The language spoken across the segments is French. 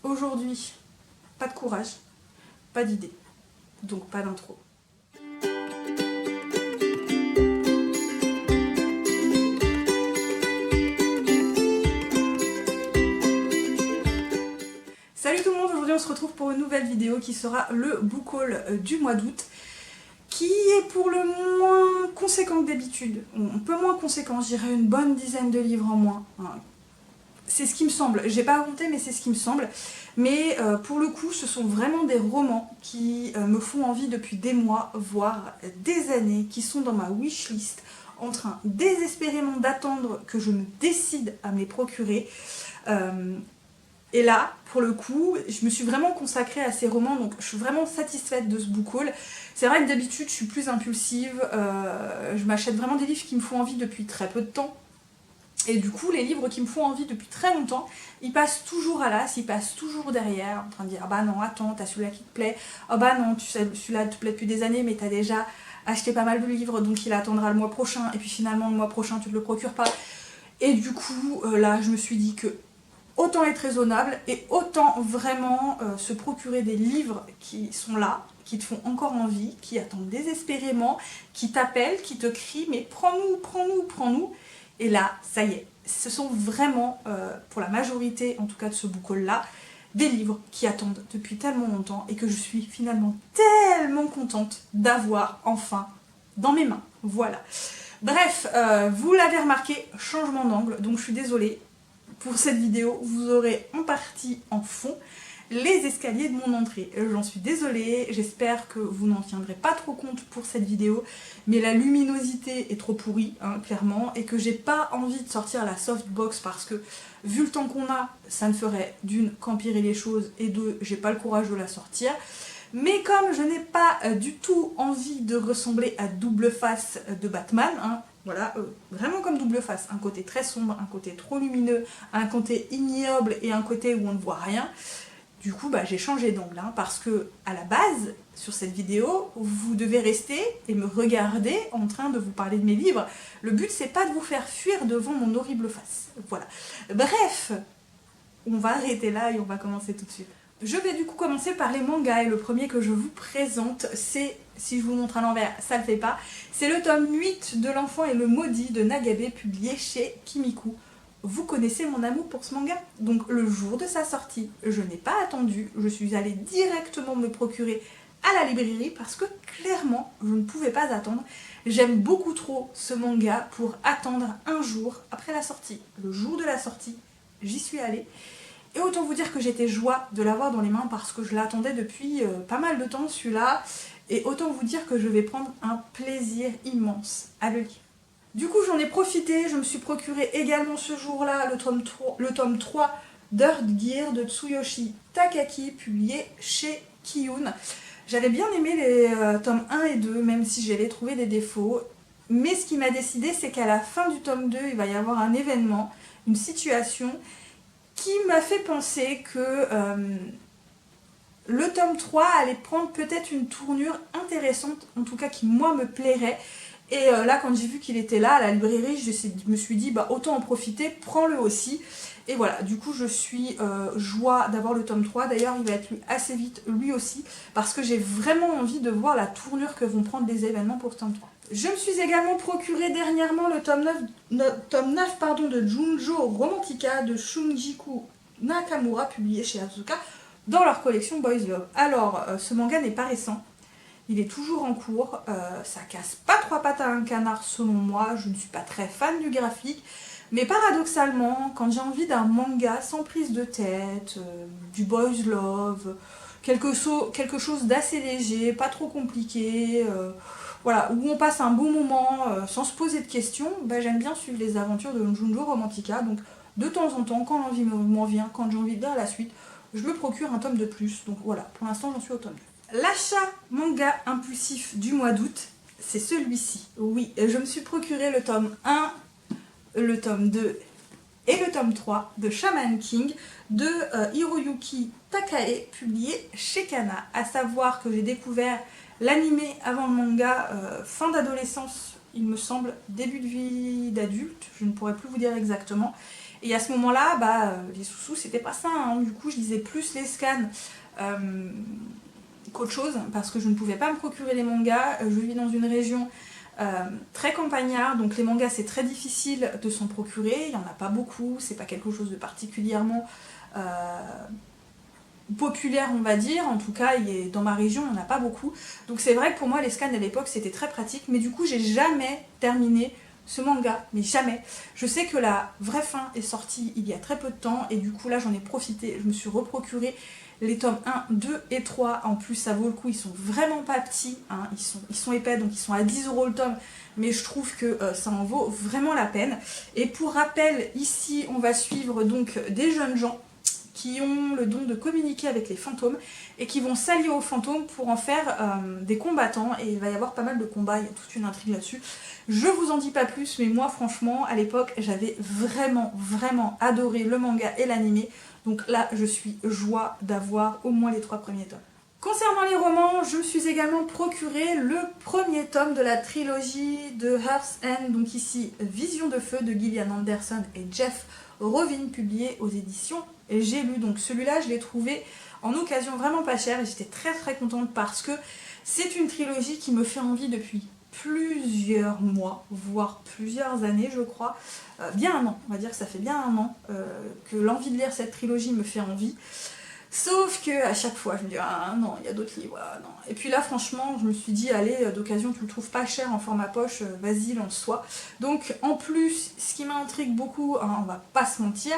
Aujourd'hui, pas de courage, pas d'idée, donc pas d'intro. Salut tout le monde, aujourd'hui on se retrouve pour une nouvelle vidéo qui sera le book haul du mois d'août, qui est pour le moins conséquent que d'habitude. Un peu moins conséquent, je dirais une bonne dizaine de livres en moins. C'est ce qui me semble, j'ai pas compté mais c'est ce qui me semble. Mais pour le coup ce sont vraiment des romans qui me font envie depuis des mois, voire des années, qui sont dans ma wishlist, en train désespérément d'attendre que je me décide à me les procurer. Et là, pour le coup, je me suis vraiment consacrée à ces romans, donc je suis vraiment satisfaite de ce book haul. C'est vrai que d'habitude, je suis plus impulsive, je m'achète vraiment des livres qui me font envie depuis très peu de temps. Et du coup, les livres qui me font envie depuis très longtemps, ils passent toujours à l'as, ils passent toujours derrière, en train de dire « Ah bah non, attends, t'as celui-là qui te plaît. Ah bah non, tu sais, celui-là te plaît depuis des années, mais t'as déjà acheté pas mal de livres, donc il attendra le mois prochain. Et puis finalement, le mois prochain, tu te le procures pas. » Et du coup, là, je me suis dit que autant être raisonnable et autant vraiment se procurer des livres qui sont là, qui te font encore envie, qui attendent désespérément, qui t'appellent, qui te crient « Mais prends-nous, prends-nous, prends-nous !» Et là, ça y est, ce sont vraiment, pour la majorité en tout cas de ce book haul-là, des livres qui attendent depuis tellement longtemps et que je suis finalement tellement contente d'avoir enfin dans mes mains. Voilà. Bref, vous l'avez remarqué, changement d'angle, donc je suis désolée. Pour cette vidéo, vous aurez en partie en fond les escaliers de mon entrée. J'en suis désolée, j'espère que vous n'en tiendrez pas trop compte pour cette vidéo, mais la luminosité est trop pourrie, hein, clairement, et que j'ai pas envie de sortir la softbox parce que, vu le temps qu'on a, ça ne ferait d'une qu'empirer les choses, et deux, j'ai pas le courage de la sortir. Mais comme je n'ai pas du tout envie de ressembler à double face de Batman, hein, voilà, vraiment comme double face, un côté très sombre, un côté trop lumineux, un côté ignoble et un côté où on ne voit rien. Du coup, bah, j'ai changé d'angle, hein, parce que à la base, sur cette vidéo, vous devez rester et me regarder en train de vous parler de mes livres. Le but, c'est pas de vous faire fuir devant mon horrible face. Voilà. Bref, on va arrêter là et on va commencer tout de suite. Je vais du coup commencer par les mangas et le premier que je vous présente, c'est, si je vous montre à l'envers, ça le fait pas, c'est le tome 8 de L'Enfant et le Maudit de Nagabe, publié chez Kimiku. Vous connaissez mon amour pour ce manga, donc le jour de sa sortie, je n'ai pas attendu, je suis allée directement me le procurer à la librairie parce que clairement, je ne pouvais pas attendre. J'aime beaucoup trop ce manga pour attendre un jour après la sortie. Le jour de la sortie, j'y suis allée. Et autant vous dire que j'étais joie de l'avoir dans les mains parce que je l'attendais depuis pas mal de temps celui-là. Et autant vous dire que je vais prendre un plaisir immense à le lire. Du coup j'en ai profité, je me suis procuré également ce jour-là le tome 3 d'Earth Gear de Tsuyoshi Takaki, publié chez Kiyun. J'avais bien aimé les tomes 1 et 2, même si j'avais trouvé des défauts. Mais ce qui m'a décidé, c'est qu'à la fin du tome 2, il va y avoir un événement, une situation qui m'a fait penser que le tome 3 allait prendre peut-être une tournure intéressante, en tout cas qui moi me plairait. Et là quand j'ai vu qu'il était là à la librairie, je me suis dit bah autant en profiter, prends-le aussi. Et voilà, du coup je suis joie d'avoir le tome 3, d'ailleurs il va être lu assez vite lui aussi, parce que j'ai vraiment envie de voir la tournure que vont prendre les événements pour ce tome 3. Je me suis également procuré dernièrement le tome 9 de Junjo Romantica de Shunjiku Nakamura, publié chez Asuka, dans leur collection Boys Love. Alors, ce manga n'est pas récent, il est toujours en cours, ça casse pas trois pattes à un canard selon moi, je ne suis pas très fan du graphique, mais paradoxalement, quand j'ai envie d'un manga sans prise de tête, du Boys Love, quelque chose d'assez léger, pas trop compliqué, voilà, où on passe un bon moment sans se poser de questions, bah, j'aime bien suivre les aventures de Junjo Romantica, donc de temps en temps, quand l'envie m'en vient, quand j'ai envie de lire la suite, je me procure un tome de plus, donc voilà, pour l'instant j'en suis au tome 2. L'achat manga impulsif du mois d'août, c'est celui-ci. Oui, je me suis procuré le tome 1, le tome 2 et le tome 3 de Shaman King de Hiroyuki Takae, publié chez Kana. À savoir que j'ai découvert l'animé avant le manga fin d'adolescence, il me semble, début de vie d'adulte, je ne pourrais plus vous dire exactement. Et à ce moment-là, les sous-sous, c'était pas ça, hein. Du coup, je lisais plus les scans qu'autre chose, parce que je ne pouvais pas me procurer les mangas. Je vis dans une région très campagnard, donc les mangas c'est très difficile de s'en procurer, il n'y en a pas beaucoup, c'est pas quelque chose de particulièrement populaire on va dire, en tout cas dans ma région il n'y en a pas beaucoup, donc c'est vrai que pour moi les scans à l'époque c'était très pratique, mais du coup j'ai jamais terminé ce manga, mais jamais. Je sais que la vraie fin est sortie il y a très peu de temps, et du coup là j'en ai profité, je me suis reprocuré les tomes 1, 2 et 3, en plus ça vaut le coup, ils sont vraiment pas petits, hein. Ils sont épais, donc ils sont à 10 € le tome, mais je trouve que ça en vaut vraiment la peine. Et pour rappel, ici on va suivre donc des jeunes gens qui ont le don de communiquer avec les fantômes et qui vont s'allier aux fantômes pour en faire des combattants, et il va y avoir pas mal de combats, il y a toute une intrigue là-dessus. Je vous en dis pas plus, mais moi franchement à l'époque j'avais vraiment adoré le manga et l'animé, donc là je suis joie d'avoir au moins les 3 premiers tomes. Concernant les romans, je me suis également procuré le premier tome de la trilogie de Hearth's End, donc ici Vision de Feu de Gillian Anderson et Jeff Rovin, publié aux éditions J'ai lu. Donc celui-là je l'ai trouvé en occasion vraiment pas cher et j'étais très contente parce que c'est une trilogie qui me fait envie depuis plusieurs mois, voire plusieurs années je crois, bien un an, on va dire que ça fait bien un an que l'envie de lire cette trilogie me fait envie. Sauf que à chaque fois je me dis ah non, il y a d'autres livres, ah, non. Et puis là franchement je me suis dit allez, d'occasion tu le trouves pas cher en format poche, vas-y lance-toi. Donc en plus ce qui m'intrigue beaucoup, hein, on va pas se mentir,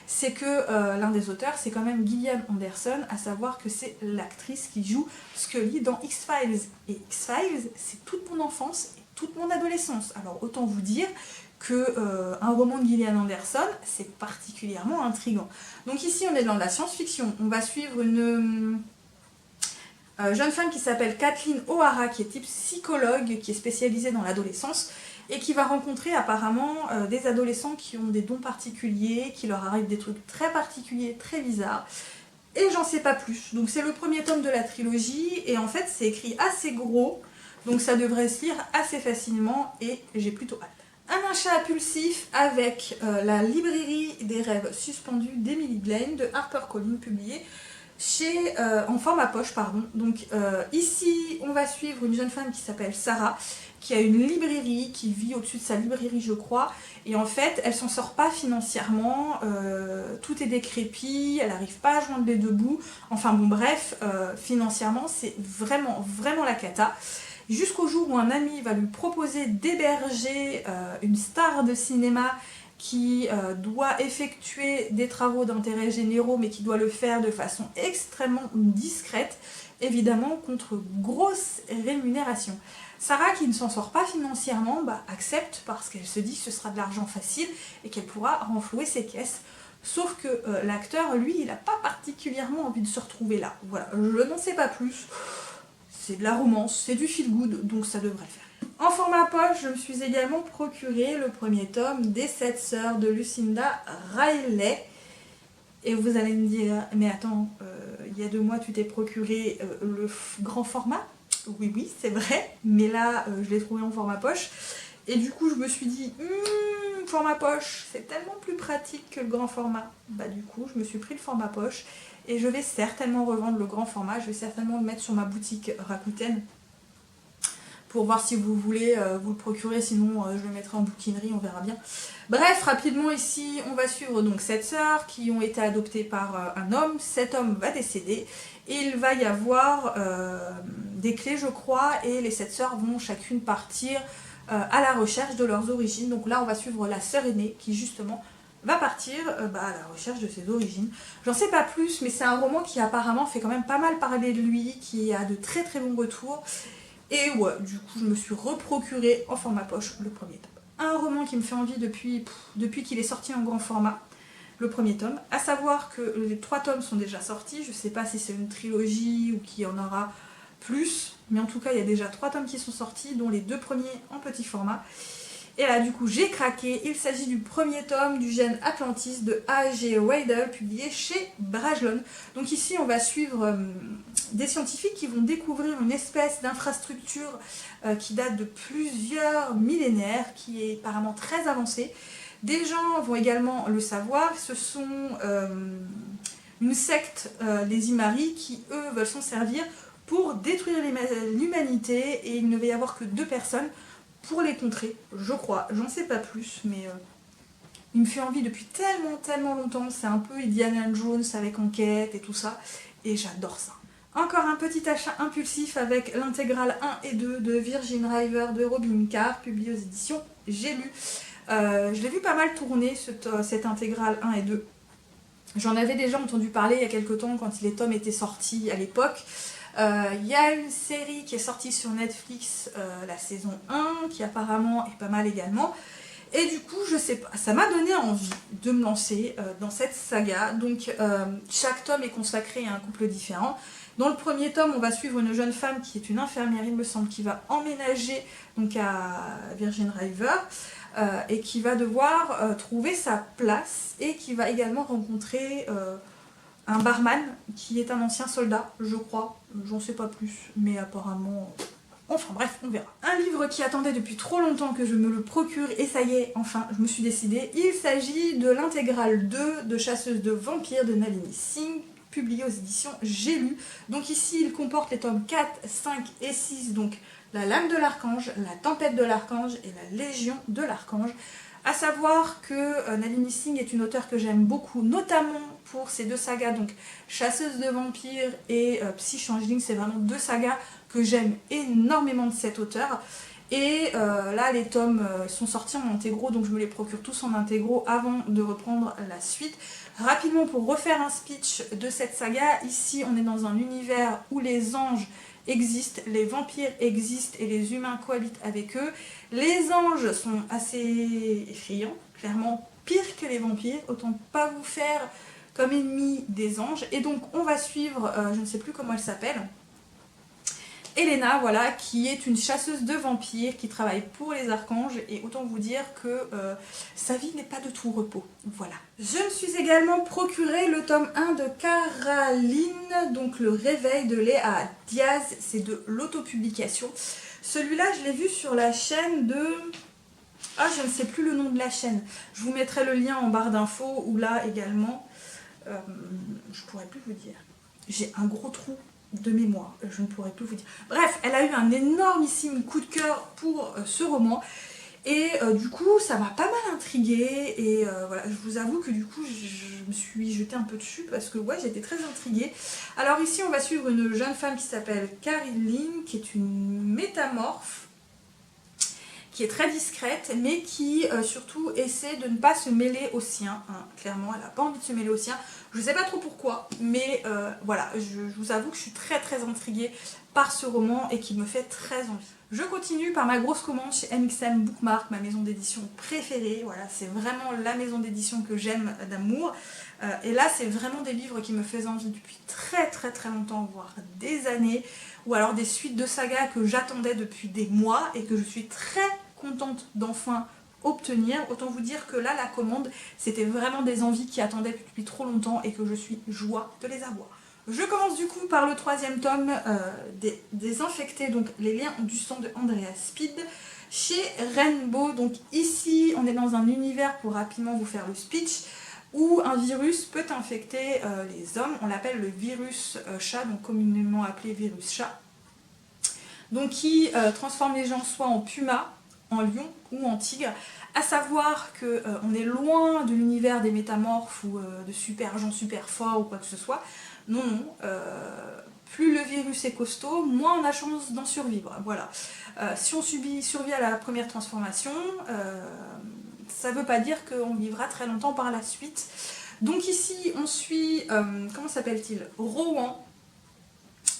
c'est que l'un des auteurs c'est quand même Gillian Anderson, à savoir que c'est l'actrice qui joue Scully dans X-Files. Et X-Files c'est toute mon enfance et toute mon adolescence, alors autant vous dire qu'un roman de Gillian Anderson, c'est particulièrement intriguant. Donc ici on est dans la science-fiction, on va suivre une jeune femme qui s'appelle Kathleen O'Hara, qui est type psychologue, qui est spécialisée dans l'adolescence, et qui va rencontrer apparemment des adolescents qui ont des dons particuliers, qui leur arrivent des trucs très particuliers, très bizarres, et j'en sais pas plus. Donc c'est le premier tome de la trilogie, et en fait c'est écrit assez gros, donc ça devrait se lire assez facilement, et j'ai plutôt hâte. Un achat impulsif avec la librairie des rêves suspendus d'Emily Blaine de HarperCollins, publié en format poche, pardon. Donc ici on va suivre une jeune femme qui s'appelle Sarah, qui a une librairie, qui vit au-dessus de sa librairie je crois, et en fait elle s'en sort pas financièrement, tout est décrépit, elle n'arrive pas à joindre les deux bouts, enfin bon bref, financièrement c'est vraiment la cata. Jusqu'au jour où un ami va lui proposer d'héberger une star de cinéma qui doit effectuer des travaux d'intérêt généraux, mais qui doit le faire de façon extrêmement discrète, évidemment contre grosse rémunération. Sarah, qui ne s'en sort pas financièrement, accepte parce qu'elle se dit que ce sera de l'argent facile et qu'elle pourra renflouer ses caisses. Sauf que l'acteur, lui, il n'a pas particulièrement envie de se retrouver là. Voilà, je n'en sais pas plus. C'est de la romance, c'est du feel good, donc ça devrait le faire. En format poche, je me suis également procuré le premier tome des 7 sœurs de Lucinda Riley. Et vous allez me dire, mais attends, il y a 2 mois tu t'es procuré le grand format? Oui, c'est vrai, mais là je l'ai trouvé en format poche. Et du coup je me suis dit, format poche, c'est tellement plus pratique que le grand format. Du coup je me suis pris le format poche. Et je vais certainement revendre le grand format, je vais certainement le mettre sur ma boutique Rakuten pour voir si vous voulez vous le procurer, sinon je le mettrai en bouquinerie, on verra bien. Bref, rapidement ici, on va suivre donc 7 sœurs qui ont été adoptées par un homme. Cet homme va décéder et il va y avoir des clés je crois, et les 7 sœurs vont chacune partir à la recherche de leurs origines. Donc là on va suivre la sœur aînée qui justement va partir à la recherche de ses origines. J'en sais pas plus, mais c'est un roman qui apparemment fait quand même pas mal parler de lui, qui a de très bons retours. Et ouais, du coup je me suis reprocuré en format poche le premier tome. Un roman qui me fait envie depuis qu'il est sorti en grand format, le premier tome. À savoir que les 3 tomes sont déjà sortis, je sais pas si c'est une trilogie ou qu'il y en aura plus, mais en tout cas il y a déjà 3 tomes qui sont sortis, dont les 2 premiers en petit format. Et là du coup j'ai craqué, il s'agit du premier tome du gène Atlantis de A.G. Weidel, publié chez Brajlon. Donc ici on va suivre des scientifiques qui vont découvrir une espèce d'infrastructure qui date de plusieurs millénaires, qui est apparemment très avancée. Des gens vont également le savoir, ce sont une secte, les Imari, qui eux veulent s'en servir pour détruire l'humanité, et il ne va y avoir que 2 personnes pour les contrer, je crois. J'en sais pas plus, mais il me fait envie depuis tellement longtemps. C'est un peu Indiana Jones avec enquête et tout ça, et j'adore ça. Encore un petit achat impulsif avec l'intégrale 1 et 2 de Virgin River de Robin Carr, publié aux éditions J'ai lu. Je l'ai vu pas mal tourner, cette intégrale 1 et 2. J'en avais déjà entendu parler il y a quelques temps quand les tomes étaient sortis à l'époque. Il y a une série qui est sortie sur Netflix, la saison 1, qui apparemment est pas mal également. Et du coup, je sais pas, ça m'a donné envie de me lancer dans cette saga. Donc, chaque tome est consacré à un couple différent. Dans le premier tome, on va suivre une jeune femme qui est une infirmière, il me semble, qui va emménager donc à Virgin River et qui va devoir trouver sa place, et qui va également rencontrer un barman qui est un ancien soldat, je crois. J'en sais pas plus, mais apparemment... Enfin bref, on verra. Un livre qui attendait depuis trop longtemps que je me le procure, et ça y est, enfin, je me suis décidée. Il s'agit de l'intégrale 2 de Chasseuse de vampires de Nalini Singh, publié aux éditions J'ai lu. Donc ici, il comporte les tomes 4, 5 et 6, donc La Lame de l'Archange, La Tempête de l'Archange et La Légion de l'Archange. A savoir que Nalini Singh est une auteure que j'aime beaucoup, notamment pour ces 2 sagas, donc Chasseuse de vampires et Psy-Changeling. C'est vraiment 2 sagas que j'aime énormément de cet auteur. Et là, les tomes sont sortis en intégraux, donc je me les procure tous en intégraux avant de reprendre la suite. Rapidement, pour refaire un speech de cette saga, ici on est dans un univers où les anges existent, les vampires existent et les humains cohabitent avec eux. Les anges sont assez effrayants, clairement pire que les vampires, autant pas vous faire comme ennemi des anges. Et donc on va suivre, je ne sais plus comment elle s'appelle, Elena, voilà, qui est une chasseuse de vampires qui travaille pour les archanges, et autant vous dire que sa vie n'est pas de tout repos. Voilà. Je me suis également procuré le tome 1 de Caroline, donc Le Réveil de Léa Diaz, c'est de l'autopublication. Celui-là, je l'ai vu sur la chaîne de... Ah, je ne sais plus le nom de la chaîne. Je vous mettrai le lien en barre d'infos, ou là également. Je pourrais plus vous dire. J'ai un gros trou de mémoire, je ne pourrais plus vous dire. Bref, elle a eu un énormissime coup de cœur pour ce roman, et du coup ça m'a pas mal intriguée, et voilà, je vous avoue que du coup je me suis jetée un peu dessus parce que ouais, j'étais très intriguée. Alors ici on va suivre une jeune femme qui s'appelle Caroline, qui est une métamorphe, qui est très discrète, mais qui surtout essaie de ne pas se mêler aux siens, hein. Clairement, elle n'a pas envie de se mêler aux siens. Je ne sais pas trop pourquoi, mais voilà, je vous avoue que je suis très intriguée par ce roman et qu'il me fait très envie. Je continue par ma grosse commande chez MXM Bookmark, ma maison d'édition préférée. Voilà, c'est vraiment la maison d'édition que j'aime d'amour. Et là, c'est vraiment des livres qui me faisaient envie depuis très longtemps, voire des années, ou alors des suites de sagas que j'attendais depuis des mois et que je suis très contente d'enfin obtenir. Autant vous dire que là, la commande, c'était vraiment des envies qui attendaient depuis trop longtemps et que je suis joie de les avoir. Je commence du coup par le 3e tome des Infectés, donc Les Liens du sang de Andrea Speed, chez Rainbow. Donc ici, on est dans un univers, pour rapidement vous faire le speech, où un virus peut infecter les hommes. On l'appelle le virus chat, donc communément appelé virus chat. Donc qui transforme les gens soit en pumas, en lion ou en tigre. À savoir qu'on est loin de l'univers des métamorphes ou de super gens super forts ou quoi que ce soit. Non, plus le virus est costaud, moins on a chance d'en survivre. Voilà. Si on survit à la première transformation, ça ne veut pas dire qu'on vivra très longtemps par la suite. Donc ici, on suit, comment s'appelle-t-il, Rowan,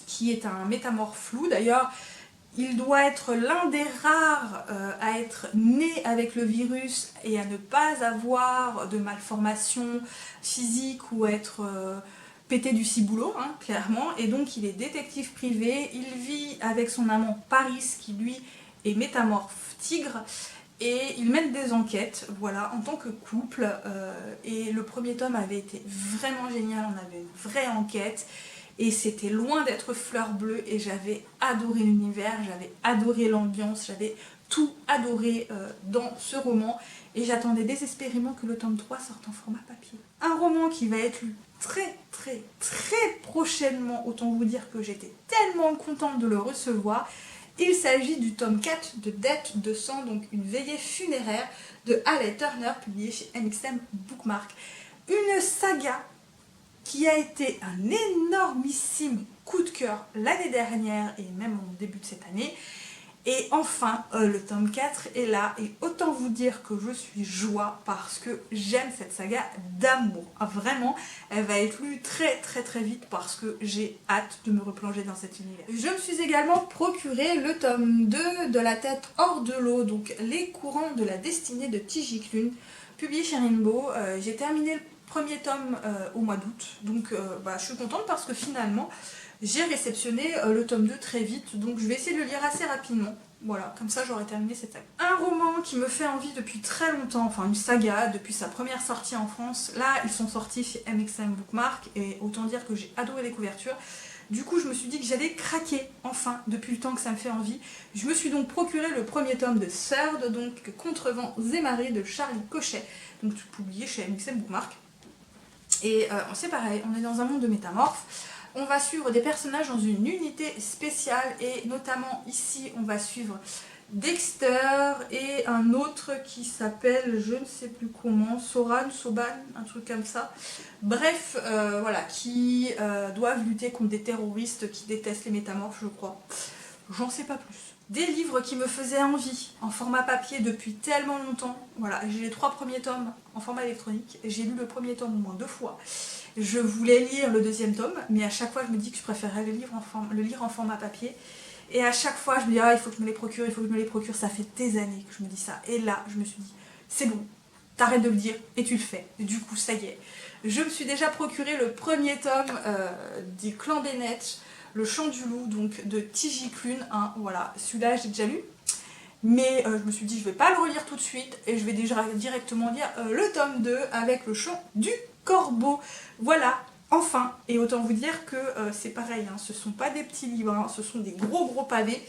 qui est un métamorphe flou. D'ailleurs, il doit être l'un des rares à être né avec le virus et à ne pas avoir de malformation physique ou être pété du ciboulot, hein, clairement. Et donc il est détective privé, il vit avec son amant Paris, qui lui est métamorphe tigre, et ils mènent des enquêtes, voilà, en tant que couple. Et le premier tome avait été vraiment génial, on avait une vraie enquête. Et c'était loin d'être fleur bleue, et j'avais adoré l'univers, j'avais adoré l'ambiance, j'avais tout adoré dans ce roman. et j'attendais désespérément que le tome 3 sorte en format papier. Un roman qui va être lu très prochainement, autant vous dire que j'étais tellement contente de le recevoir. Il s'agit du tome 4 de Dette de sang, donc une veillée funéraire de Halle Turner, publié chez MXM Bookmark. Une saga qui a été un énormissime coup de cœur l'année dernière et même en début de cette année. Et enfin, le tome 4 est là, et autant vous dire que je suis joie parce que j'aime cette saga d'amour. Vraiment, elle va être lue très vite parce que j'ai hâte de me replonger dans cet univers. Je me suis également procuré le tome 2 de La tête hors de l'eau, donc Les courants de la destinée de T.J. Klune, publié chez Rainbow. J'ai terminé le premier tome au mois d'août, donc je suis contente parce que finalement, j'ai réceptionné le tome 2 très vite, donc je vais essayer de le lire assez rapidement. Voilà, comme ça j'aurai terminé cette saga. Un roman qui me fait envie depuis très longtemps, enfin une saga, depuis sa première sortie en France. Là, ils sont sortis chez MXM Bookmark, et autant dire que j'ai adoré les couvertures. Du coup, je me suis dit que j'allais craquer, enfin, depuis le temps que ça me fait envie. Je me suis donc procuré le premier tome de Third, donc Contrevents et marées de Charlie Cochet, donc publié chez MXM Bookmark. Et c'est pareil, on est dans un monde de métamorphes. On va suivre des personnages dans une unité spéciale, et notamment ici on va suivre Dexter et un autre qui s'appelle, je ne sais plus comment, Soban, un truc comme ça. Bref, voilà, qui doivent lutter contre des terroristes qui détestent les métamorphes, je crois. J'en sais pas plus. Des livres qui me faisaient envie en format papier depuis tellement longtemps. Voilà, j'ai les 3 premiers tomes en format électronique. J'ai lu le premier tome au moins 2 fois. Je voulais lire le deuxième tome, mais à chaque fois je me dis que je préférerais le lire en format papier. Et à chaque fois je me dis, ah, il faut que je me les procure, il faut que je me les procure. Ça fait des années que je me dis ça. Et là, je me suis dit, c'est bon, t'arrêtes de le dire et tu le fais. Et du coup, ça y est. Je me suis déjà procuré le premier tome du Clan Bennett, Le Chant du Loup, donc de T.J. Klune. Hein, voilà, celui-là j'ai déjà lu. Mais je me suis dit, je vais pas le relire tout de suite, et je vais déjà directement lire le tome 2 avec Le Chant du Corbeau. Voilà, enfin. Et autant vous dire que c'est pareil, hein, ce sont pas des petits livres, hein, ce sont des gros pavés.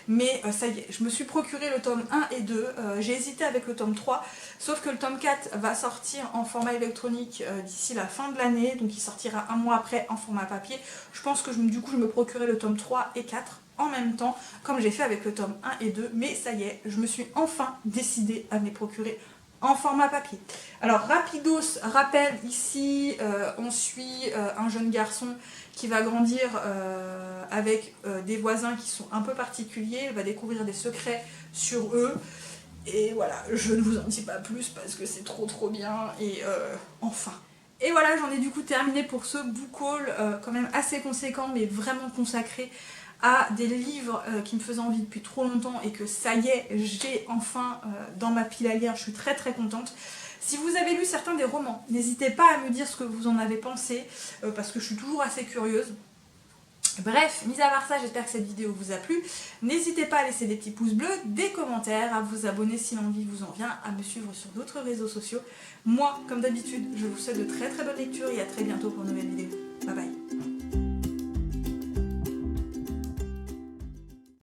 Mais ça y est, je me suis procuré le tome 1 et 2. J'ai hésité avec le tome 3, sauf que le tome 4 va sortir en format électronique d'ici la fin de l'année, donc il sortira un mois après en format papier. Je pense que du coup je me procurerai le tome 3 et 4 en même temps, comme j'ai fait avec le tome 1 et 2, mais ça y est, je me suis enfin décidée à me les procurer en format papier. Alors rapidos, rappel, ici on suit un jeune garçon qui va grandir avec des voisins qui sont un peu particuliers. Il va découvrir des secrets sur eux, et voilà, je ne vous en dis pas plus parce que c'est trop bien, et enfin. Et voilà, j'en ai du coup terminé pour ce book haul quand même assez conséquent, mais vraiment consacré à des livres qui me faisaient envie depuis trop longtemps, et que ça y est, j'ai enfin dans ma pile à lire. Je suis très contente. Si vous avez lu certains des romans, n'hésitez pas à me dire ce que vous en avez pensé, parce que je suis toujours assez curieuse. Bref, mis à part ça, j'espère que cette vidéo vous a plu. N'hésitez pas à laisser des petits pouces bleus, des commentaires, à vous abonner si l'envie vous en vient, à me suivre sur d'autres réseaux sociaux. Moi, comme d'habitude, je vous souhaite de très bonnes lectures, et à très bientôt pour une nouvelle vidéo. Bye bye.